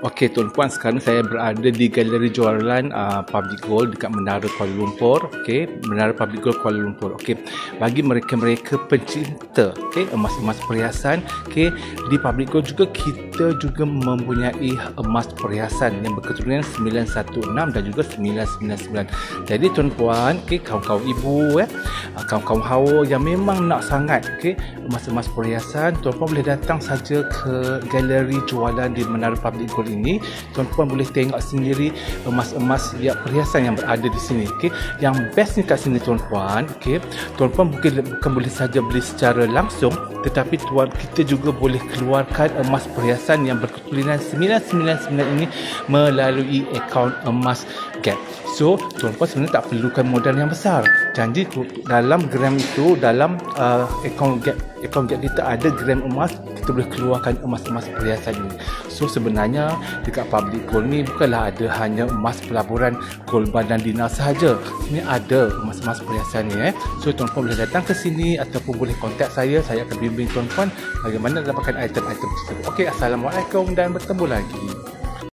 Okey tuan-puan, sekarang saya berada di galeri jualan Public Gold dekat Menara Kuala Lumpur. Okey, Menara Public Gold Kuala Lumpur. Okey, bagi mereka-mereka pencinta emas-emas perhiasan, okey, di Public Gold juga kita juga mempunyai emas perhiasan yang berketurunan 916 dan juga 999. Jadi tuan-puan, okey, kawan-kawan ibu kawan-kawan hawa yang memang nak sangat emas-emas perhiasan, tuan-puan boleh datang saja ke galeri jualan di Menara Public Gold ini. Tuan-puan boleh tengok sendiri emas-emas perhiasan yang berada di sini. Yang best ni kat sini tuan-puan, tuan-puan bukan boleh saja beli secara langsung, tetapi kita juga boleh keluarkan emas perhiasan yang berketurunan 999 ini melalui akaun emas Gap. So tuan-puan sebenarnya tak perlukan modal yang besar. Janji dalam gram itu, dalam akaun Gap kita ada gram emas, kita boleh keluarkan emas-emas perhiasan ini. So sebenarnya dekat Public Gold ni bukanlah ada hanya emas pelaburan gold bar dan dinar sahaja. Sini ada emas-emas perhiasan ni. So tuan-puan boleh datang ke sini ataupun boleh kontak saya akan bimbing tuan-puan bagaimana dapatkan item-item tersebut. Okey, Assalamualaikum dan bertemu lagi.